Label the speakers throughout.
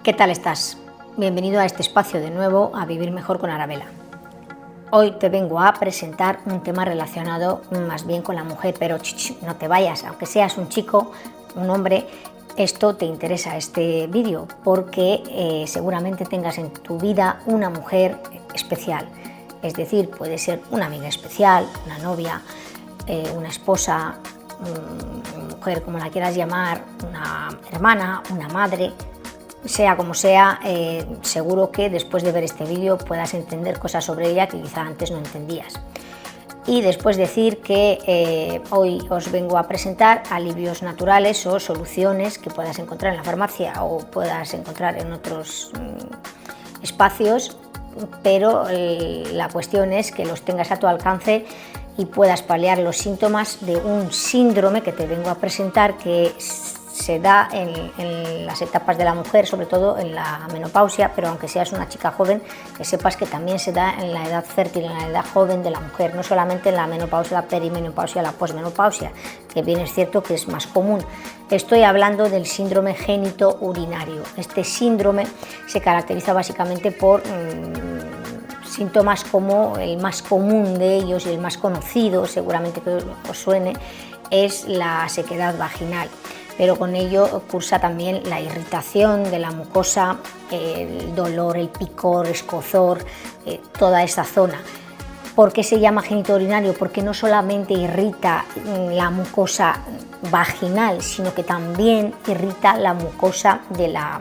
Speaker 1: ¿Qué tal estás? Bienvenido a este espacio de nuevo a Vivir Mejor con Arabela. Hoy te vengo a presentar un tema relacionado más bien con la mujer, pero no te vayas, aunque seas un chico, un hombre, esto te interesa este vídeo porque seguramente tengas en tu vida una mujer especial. Es decir, puede ser una amiga especial, una novia, una esposa, una mujer como la quieras llamar, una hermana, una madre. Sea como sea, seguro que después de ver este vídeo puedas entender cosas sobre ella que quizá antes no entendías. Y después decir que hoy os vengo a presentar alivios naturales o soluciones que puedas encontrar en la farmacia o puedas encontrar en otros espacios, pero la cuestión es que los tengas a tu alcance y puedas paliar los síntomas de un síndrome que te vengo a presentar que se da en las etapas de la mujer, sobre todo en la menopausia, pero aunque seas una chica joven, que sepas que también se da en la edad fértil, en la edad joven de la mujer, no solamente en la menopausia, la perimenopausia, la posmenopausia, que bien es cierto que es más común. Estoy hablando del síndrome génito-urinario. Este síndrome se caracteriza básicamente por síntomas como el más común de ellos y el más conocido, seguramente que os suene, es la sequedad vaginal. Pero con ello cursa también la irritación de la mucosa, el dolor, el picor, escozor, toda esa zona. ¿Por qué se llama genitourinario? Porque no solamente irrita la mucosa vaginal, sino que también irrita la mucosa de la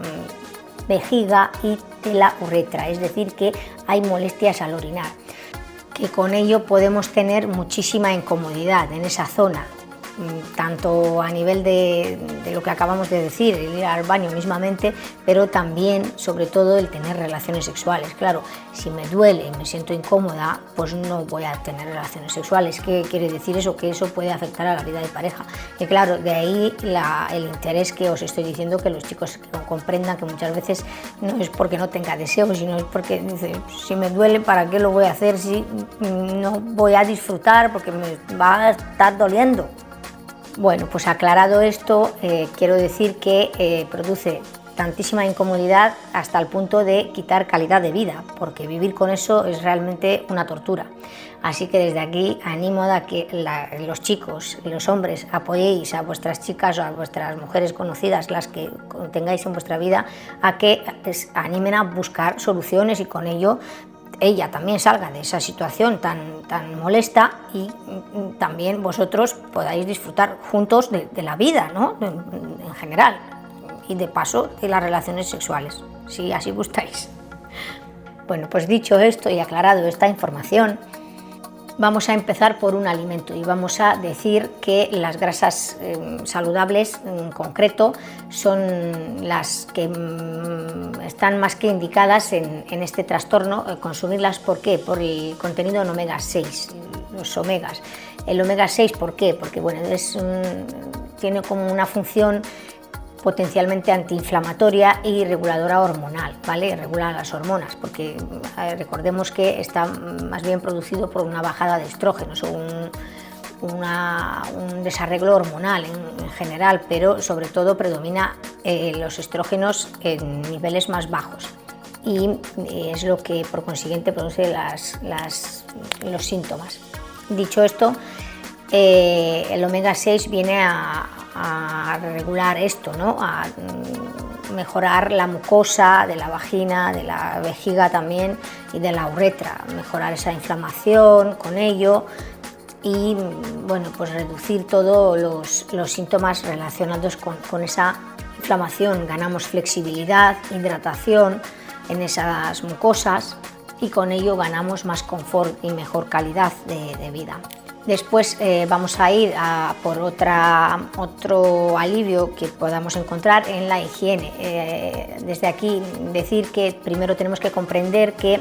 Speaker 1: vejiga y de la uretra, es decir, que hay molestias al orinar, que con ello podemos tener muchísima incomodidad en esa zona, tanto a nivel de lo que acabamos de decir, el ir al baño mismamente, pero también, sobre todo, el tener relaciones sexuales. Claro, si me duele y me siento incómoda, pues no voy a tener relaciones sexuales. ¿Qué quiere decir eso? Que eso puede afectar a la vida de pareja. Y claro, de ahí el interés que os estoy diciendo, que los chicos comprendan que muchas veces no es porque no tenga deseo, sino es porque dice, si me duele, ¿para qué lo voy a hacer si no voy a disfrutar porque me va a estar doliendo? Bueno, pues aclarado esto, quiero decir que produce tantísima incomodidad hasta el punto de quitar calidad de vida, porque vivir con eso es realmente una tortura. Así que desde aquí animo a que los chicos y los hombres apoyéis a vuestras chicas o a vuestras mujeres conocidas, las que tengáis en vuestra vida, a que les animen a buscar soluciones y con ello ella también salga de esa situación tan molesta y también vosotros podáis disfrutar juntos de la vida, ¿no? En general, y de paso de las relaciones sexuales, si así gustáis. Bueno, pues dicho esto y aclarado esta información, vamos a empezar por un alimento y vamos a decir que las grasas saludables en concreto son las que están más que indicadas en este trastorno, consumirlas. ¿Por qué? Por el contenido en omega 6, los omegas. El omega 6, ¿por qué? Porque bueno, tiene como una función potencialmente antiinflamatoria y reguladora hormonal, ¿vale? Regula las hormonas, porque recordemos que está más bien producido por una bajada de estrógenos o un desarreglo hormonal en general, pero sobre todo predomina los estrógenos en niveles más bajos y es lo que por consiguiente produce los síntomas. Dicho esto, el omega 6 viene a regular esto, ¿no? A mejorar la mucosa de la vagina, de la vejiga también y de la uretra, mejorar esa inflamación con ello y bueno, pues reducir todos los síntomas relacionados con esa inflamación. Ganamos flexibilidad, hidratación en esas mucosas y con ello ganamos más confort y mejor calidad de vida. Después vamos a ir por otro alivio que podamos encontrar en la higiene. Desde aquí decir que primero tenemos que comprender que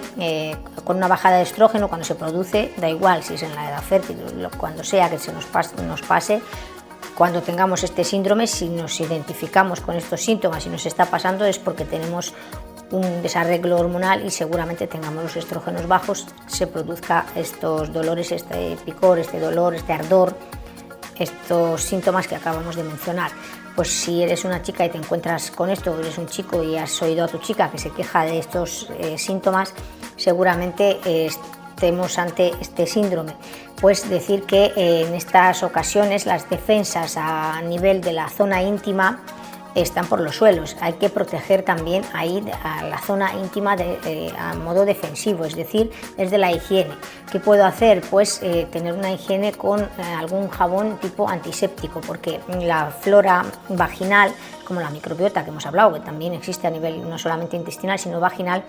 Speaker 1: con una bajada de estrógeno, cuando se produce, da igual si es en la edad fértil, cuando sea que se nos pase, cuando tengamos este síndrome, si nos identificamos con estos síntomas y nos está pasando es porque tenemos un desarreglo hormonal y seguramente tengamos los estrógenos bajos, se produzca estos dolores, este picor, este dolor, este ardor, estos síntomas que acabamos de mencionar. pues si eres una chica y te encuentras con esto, o eres un chico y has oído a tu chica que se queja de estos síntomas, seguramente estemos ante este síndrome. Pues decir que en estas ocasiones las defensas a nivel de la zona íntima están por los suelos. Hay que proteger también ahí a la zona íntima a modo defensivo, es decir, desde la higiene. ¿Qué puedo hacer? Pues tener una higiene con algún jabón tipo antiséptico, porque la flora vaginal, como la microbiota que hemos hablado, que también existe a nivel no solamente intestinal sino vaginal,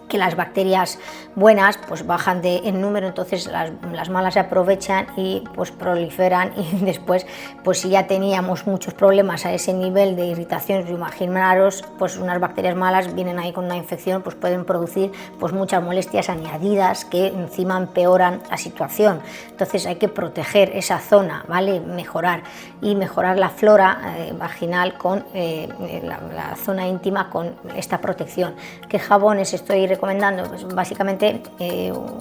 Speaker 1: que las bacterias buenas pues bajan en número, entonces las malas se aprovechan y pues proliferan, y después pues si ya teníamos muchos problemas a ese nivel de irritación, imaginaros pues unas bacterias malas vienen ahí con una infección, pues pueden producir pues muchas molestias añadidas que encima empeoran la situación. Entonces hay que proteger esa zona, ¿vale? Mejorar la flora vaginal con la zona íntima con esta protección. ¿Qué jabones estoy recomendando? Pues básicamente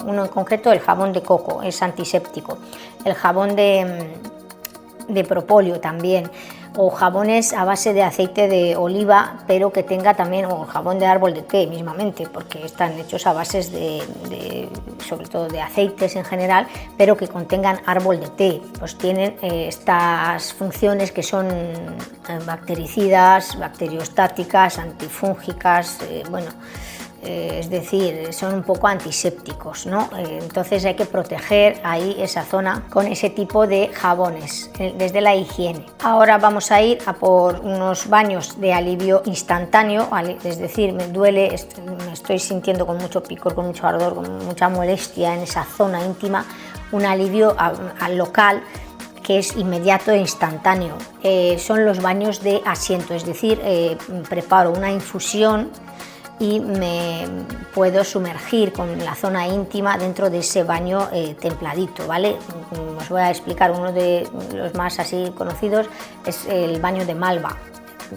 Speaker 1: uno en concreto, el jabón de coco, es antiséptico, el jabón de propóleo también, o jabones a base de aceite de oliva, pero que tenga también, o jabón de árbol de té mismamente, porque están hechos a bases sobre todo de aceites en general, pero que contengan árbol de té, pues tienen estas funciones que son bactericidas, bacteriostáticas, antifúngicas, es decir, son un poco antisépticos, ¿no? Entonces hay que proteger ahí esa zona con ese tipo de jabones, desde la higiene. Ahora vamos a ir a por unos baños de alivio instantáneo, es decir, me duele, me estoy sintiendo con mucho picor, con mucho ardor, con mucha molestia en esa zona íntima, un alivio al local que es inmediato e instantáneo. Son los baños de asiento, es decir, preparo una infusión y me puedo sumergir con la zona íntima dentro de ese baño templadito, ¿vale? Os voy a explicar uno de los más así conocidos, es el baño de malva.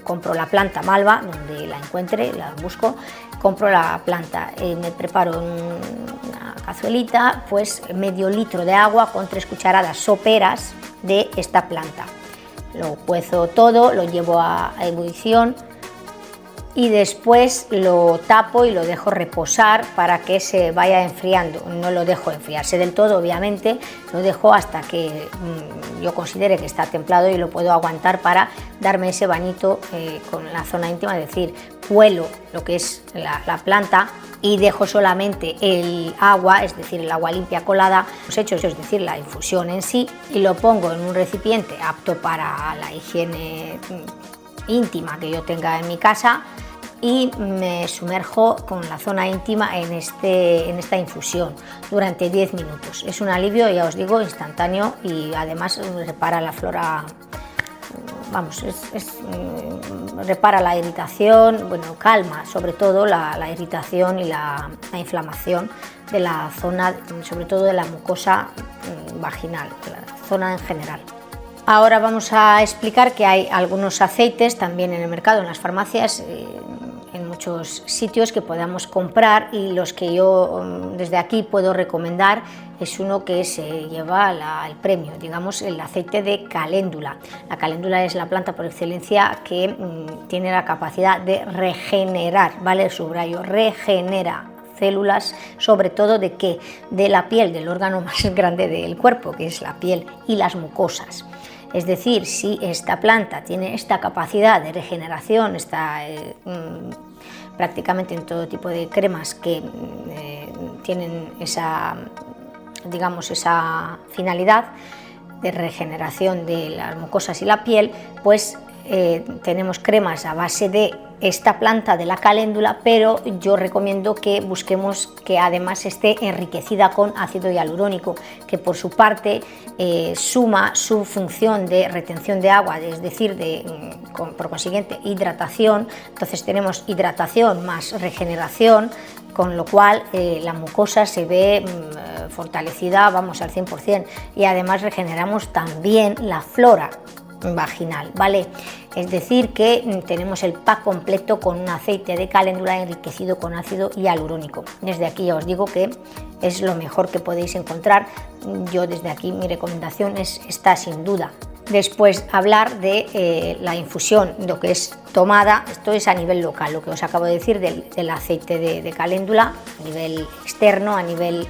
Speaker 1: Compro la planta malva, donde la encuentre, la busco, compro la planta, me preparo una cazuelita, pues medio litro de agua con 3 cucharadas soperas de esta planta. Lo cuezo todo, lo llevo a ebullición y después lo tapo y lo dejo reposar para que se vaya enfriando. No lo dejo enfriarse del todo, obviamente, lo dejo hasta que yo considere que está templado y lo puedo aguantar para darme ese bañito con la zona íntima, es decir, cuelo lo que es la planta y dejo solamente el agua, es decir, el agua limpia colada, los hechos, es decir, la infusión en sí, y lo pongo en un recipiente apto para la higiene íntima que yo tenga en mi casa y me sumerjo con la zona íntima en esta infusión durante 10 minutos. Es un alivio, ya os digo, instantáneo y además repara la flora, vamos, repara la irritación, bueno, calma sobre todo la irritación y la inflamación de la zona, sobre todo de la mucosa vaginal, de la zona en general. Ahora vamos a explicar que hay algunos aceites también en el mercado, en las farmacias, en muchos sitios que podamos comprar, y los que yo desde aquí puedo recomendar es uno que se lleva el premio, digamos, el aceite de caléndula. La caléndula es la planta por excelencia que tiene la capacidad de regenerar, ¿vale? Subrayo, regenera células, sobre todo de ¿qué? De la piel, del órgano más grande del cuerpo, que es la piel, y las mucosas. Es decir, si esta planta tiene esta capacidad de regeneración, está prácticamente en todo tipo de cremas que tienen esa, digamos, esa finalidad de regeneración de las mucosas y la piel, pues tenemos cremas a base de esta planta de la caléndula, pero yo recomiendo que busquemos que además esté enriquecida con ácido hialurónico, que por su parte suma su función de retención de agua, es decir, por consiguiente hidratación. Entonces tenemos hidratación más regeneración, con lo cual la mucosa se ve fortalecida, vamos, al 100%, y además regeneramos también la flora vaginal, ¿vale? Es decir, que tenemos el pack completo con un aceite de caléndula enriquecido con ácido hialurónico. Desde aquí ya os digo que es lo mejor que podéis encontrar. Yo desde aquí mi recomendación es esta, sin duda. Después hablar de la infusión, lo que es tomada, esto es a nivel local, lo que os acabo de decir del aceite de caléndula, a nivel externo, a nivel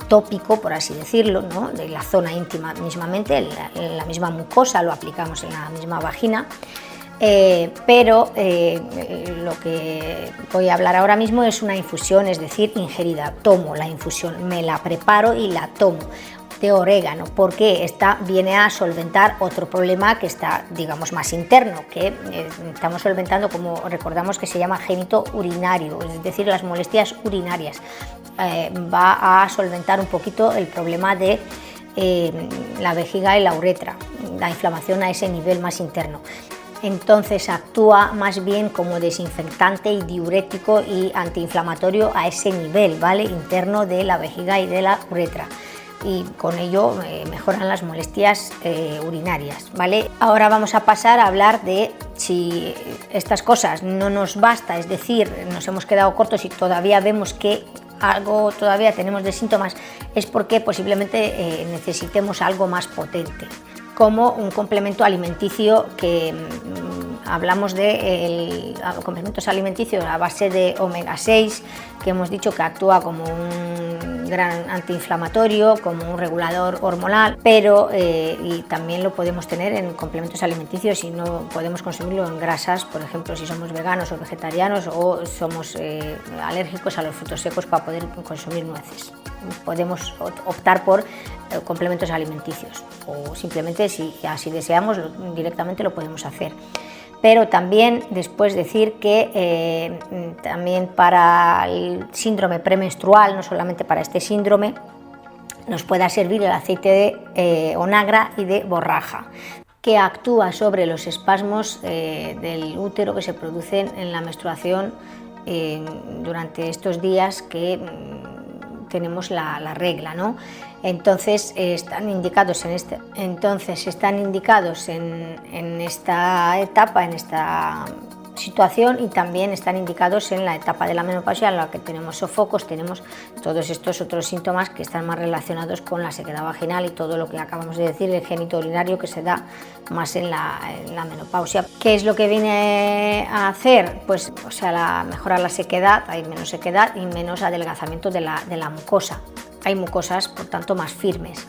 Speaker 1: tópico, por así decirlo, ¿no? De la zona íntima mismamente, la misma mucosa, lo aplicamos en la misma vagina. Pero lo que voy a hablar ahora mismo es una infusión, es decir, ingerida. Tomo la infusión, me la preparo y la tomo, de orégano, porque esta viene a solventar otro problema que está, digamos, más interno, que estamos solventando, como recordamos, que se llama génito urinario, es decir, las molestias urinarias. Va a solventar un poquito el problema de la vejiga y la uretra, la inflamación a ese nivel más interno. Entonces actúa más bien como desinfectante y diurético y antiinflamatorio a ese nivel, ¿vale?, interno de la vejiga y de la uretra, y con ello mejoran las molestias urinarias, ¿vale? Ahora vamos a pasar a hablar de si estas cosas no nos basta, es decir, nos hemos quedado cortos y todavía vemos que algo todavía tenemos de síntomas, es porque posiblemente necesitemos algo más potente, como un complemento alimenticio que hablamos de complementos alimenticios a base de omega 6, que hemos dicho que actúa como un gran antiinflamatorio, como un regulador hormonal, pero y también lo podemos tener en complementos alimenticios y no podemos consumirlo en grasas, por ejemplo, si somos veganos o vegetarianos o somos alérgicos a los frutos secos para poder consumir nueces. Podemos optar por complementos alimenticios o simplemente, si así deseamos, directamente lo podemos hacer. Pero también después decir que también para el síndrome premenstrual, no solamente para este síndrome, nos pueda servir el aceite de onagra y de borraja, que actúa sobre los espasmos del útero que se producen en la menstruación durante estos días que tenemos la regla, ¿no? Entonces están indicados en esta etapa, en esta situación, y también están indicados en la etapa de la menopausia, en la que tenemos sofocos, tenemos todos estos otros síntomas que están más relacionados con la sequedad vaginal y todo lo que acabamos de decir, el génito urinario, que se da más en la menopausia. ¿Qué es lo que viene a hacer? Pues, mejorar la sequedad, hay menos sequedad y menos adelgazamiento de la mucosa. Hay mucosas, por tanto, más firmes.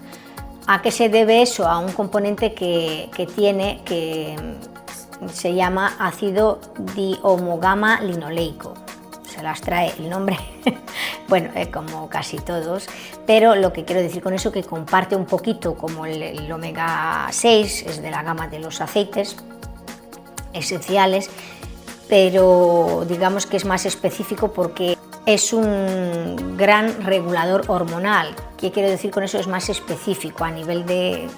Speaker 1: ¿A qué se debe eso? A un componente que tiene, que se llama ácido dihomogama linoleico. Se las trae el nombre, bueno, como casi todos, pero lo que quiero decir con eso, que comparte un poquito como el omega 6, es de la gama de los aceites esenciales, pero digamos que es más específico porque es un gran regulador hormonal. ¿Qué quiero decir con eso? Es más específico a nivel de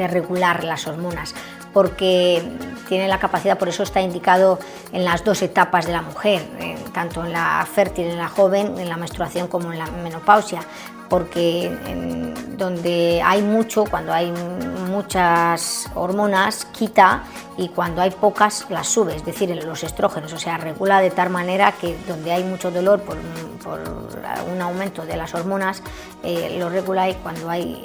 Speaker 1: regular las hormonas, porque tiene la capacidad, por eso está indicado en las dos etapas de la mujer, tanto en la fértil, en la joven, en la menstruación, como en la menopausia, porque donde hay mucho, cuando hay muchas hormonas, quita, y cuando hay pocas las sube, es decir, los estrógenos, o sea, regula de tal manera que donde hay mucho dolor por un aumento de las hormonas, lo regula, y cuando hay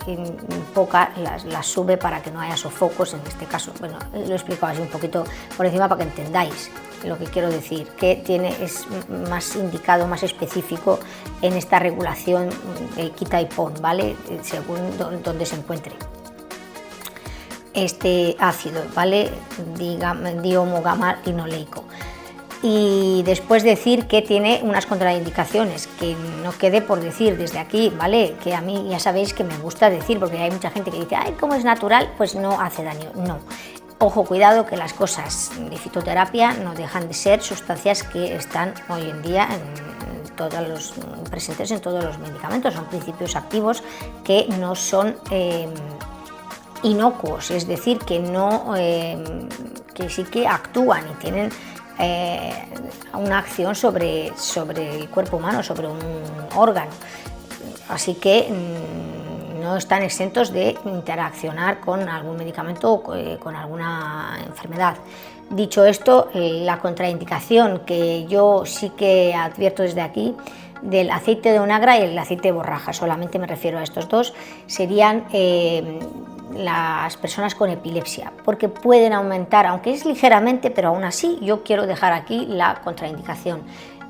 Speaker 1: poca las sube para que no haya sofocos, en este caso. Bueno, lo he explicado así un poquito por encima para que entendáis lo que quiero decir, que es más indicado, más específico en esta regulación de quita y pon, ¿vale?, según donde se encuentre este ácido, ¿vale?, dihomogama linoleico. Y después decir que tiene unas contraindicaciones, que no quede por decir desde aquí, ¿vale?, que a mí ya sabéis que me gusta decir, porque hay mucha gente que dice, ay, como es natural, pues no hace daño. No. Ojo, cuidado, que las cosas de fitoterapia no dejan de ser sustancias que están hoy en día presentes en todos los medicamentos. Son principios activos que no son inocuos, es decir, que sí que actúan y tienen una acción sobre el cuerpo humano, sobre un órgano. Así que no están exentos de interaccionar con algún medicamento o con alguna enfermedad. Dicho esto, la contraindicación que yo sí que advierto desde aquí del aceite de onagra y el aceite de borraja, solamente me refiero a estos dos, serían las personas con epilepsia, porque pueden aumentar, aunque es ligeramente, pero aún así yo quiero dejar aquí la contraindicación,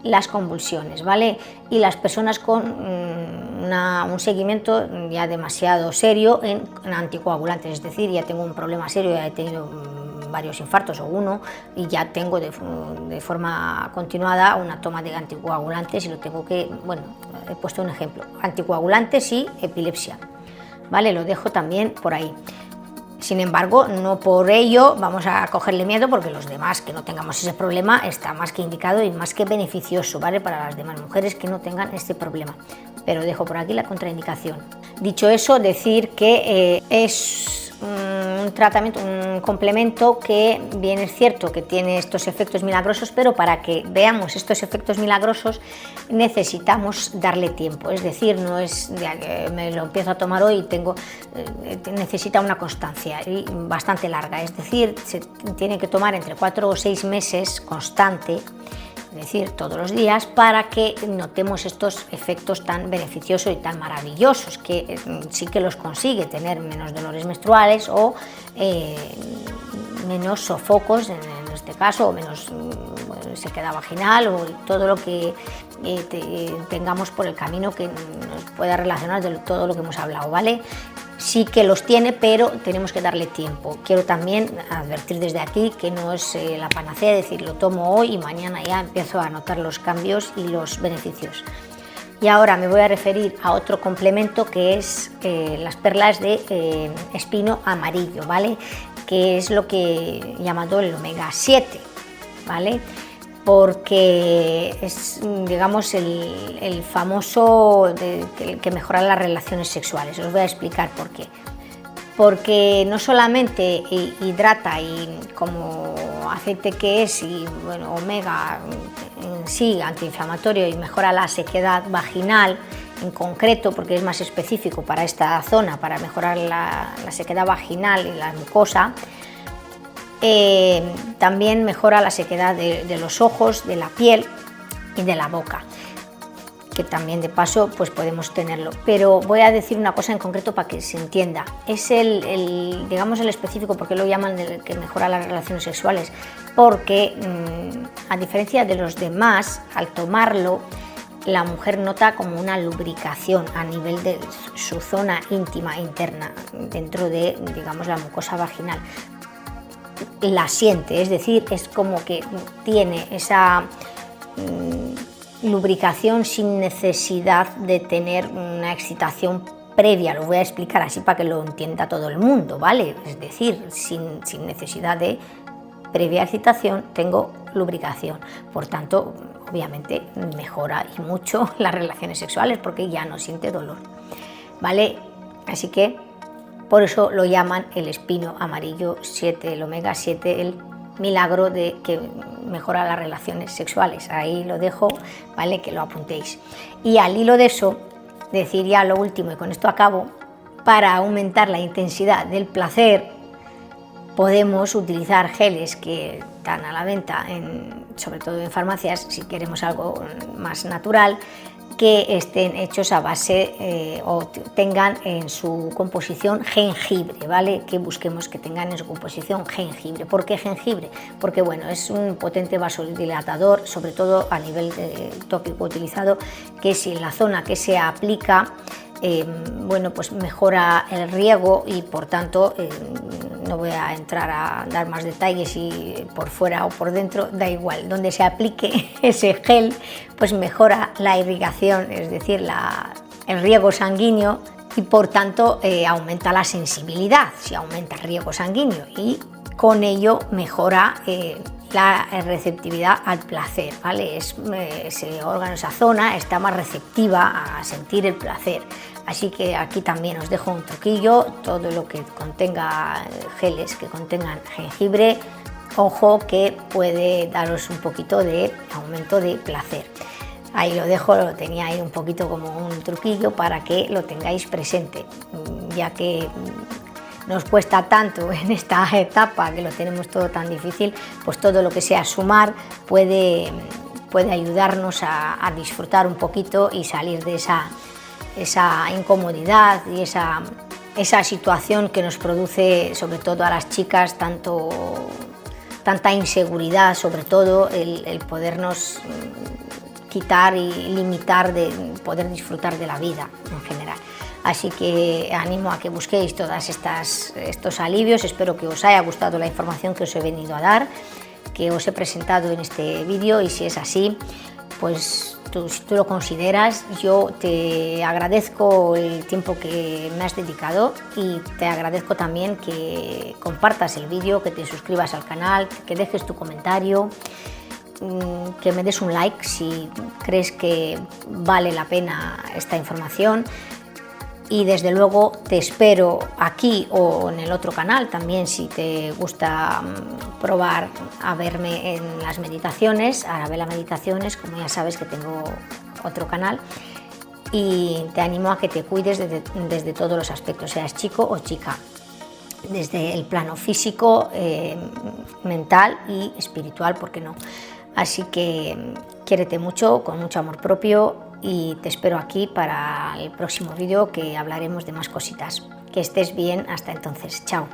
Speaker 1: las convulsiones, ¿vale? Y las personas con un seguimiento ya demasiado serio en anticoagulantes, es decir, ya tengo un problema serio, ya he tenido varios infartos o uno y ya tengo de forma continuada una toma de anticoagulantes y lo tengo que, bueno, he puesto un ejemplo, anticoagulantes y epilepsia, ¿vale? Lo dejo también por ahí. Sin embargo, no por ello vamos a cogerle miedo, porque los demás que no tengamos ese problema está más que indicado y más que beneficioso, ¿vale? Para las demás mujeres que no tengan este problema. Pero dejo por aquí la contraindicación. Dicho eso, decir que es un tratamiento, un complemento que bien es cierto que tiene estos efectos milagrosos, pero para que veamos estos efectos milagrosos necesitamos darle tiempo, es decir, no es de que me lo empiezo a tomar hoy y necesita una constancia y bastante larga, es decir, se tiene que tomar entre 4 o 6 meses constante, es decir, todos los días, para que notemos estos efectos tan beneficiosos y tan maravillosos, que sí que los consigue, tener menos dolores menstruales o menos sofocos, en este caso, o menos sequedad vaginal, o todo lo que tengamos por el camino que nos pueda relacionar de todo lo que hemos hablado, ¿vale? Sí que los tiene, pero tenemos que darle tiempo. Quiero también advertir desde aquí que no es la panacea, decir lo tomo hoy y mañana ya empiezo a notar los cambios y los beneficios. Y ahora me voy a referir a otro complemento que es las perlas de espino amarillo, ¿vale? Que es lo que llamado el omega 7, ¿vale? Porque es, digamos, el famoso que mejora las relaciones sexuales. Os voy a explicar por qué. Porque no solamente hidrata y como aceite que es, y bueno, omega en sí, antiinflamatorio, y mejora la sequedad vaginal en concreto, porque es más específico para esta zona, para mejorar la sequedad vaginal y la mucosa. También mejora la sequedad de los ojos, de la piel y de la boca, que también de paso pues podemos tenerlo. Pero voy a decir una cosa en concreto para que se entienda. Es digamos el específico, porque lo llaman el que mejora las relaciones sexuales, porque a diferencia de los demás, al tomarlo la mujer nota como una lubricación a nivel de su zona íntima interna, dentro de, digamos, la mucosa vaginal. La siente, es decir, es como que tiene esa lubricación sin necesidad de tener una excitación previa. Lo voy a explicar así para que lo entienda todo el mundo, ¿vale? Es decir, sin necesidad de previa excitación tengo lubricación, por tanto, obviamente mejora y mucho las relaciones sexuales porque ya no siente dolor, ¿vale? Así que por eso lo llaman el espino amarillo 7, el omega 7, el milagro de que mejora las relaciones sexuales. Ahí lo dejo, ¿vale? Que lo apuntéis. Y al hilo de eso, decir ya lo último, y con esto acabo, para aumentar la intensidad del placer, podemos utilizar geles que están a la venta, sobre todo en farmacias, si queremos algo más natural, que estén hechos a base o tengan en su composición jengibre, ¿vale? Que busquemos que tengan en su composición jengibre. ¿Por qué jengibre? Porque bueno, es un potente vasodilatador, sobre todo a nivel tópico utilizado, que si en la zona que se aplica, bueno, pues mejora el riego y por tanto no voy a entrar a dar más detalles si por fuera o por dentro, da igual, donde se aplique ese gel pues mejora la irrigación, es decir, el riego sanguíneo y por tanto aumenta la sensibilidad, si aumenta el riego sanguíneo y con ello mejora la receptividad al placer, ¿vale? Ese órgano, esa zona está más receptiva a sentir el placer. Así que aquí también os dejo un truquillo, todo lo que contenga geles que contengan jengibre, ojo que puede daros un poquito de aumento de placer. Ahí lo dejo, lo tenía ahí un poquito como un truquillo para que lo tengáis presente, ya que nos cuesta tanto en esta etapa, que lo tenemos todo tan difícil, pues todo lo que sea sumar puede ayudarnos a disfrutar un poquito y salir de esa incomodidad y esa esa situación que nos produce, sobre todo a las chicas, tanta inseguridad, sobre todo el podernos quitar y limitar de poder disfrutar de la vida en general. Así que animo a que busquéis todos estos alivios. Espero que os haya gustado la información que os he venido a dar, que os he presentado en este vídeo, y si es así, pues si tú lo consideras, yo te agradezco el tiempo que me has dedicado, y te agradezco también que compartas el vídeo, que te suscribas al canal, que dejes tu comentario, que me des un like si crees que vale la pena esta información. Y desde luego te espero aquí o en el otro canal también, si te gusta probar a verme en las meditaciones, Arabella Meditaciones, como ya sabes que tengo otro canal. Y te animo a que te cuides desde todos los aspectos, seas chico o chica, desde el plano físico, mental y espiritual, ¿por qué no? Así que quiérete mucho, con mucho amor propio, y te espero aquí para el próximo vídeo, que hablaremos de más cositas. Que estés bien, hasta entonces, chao.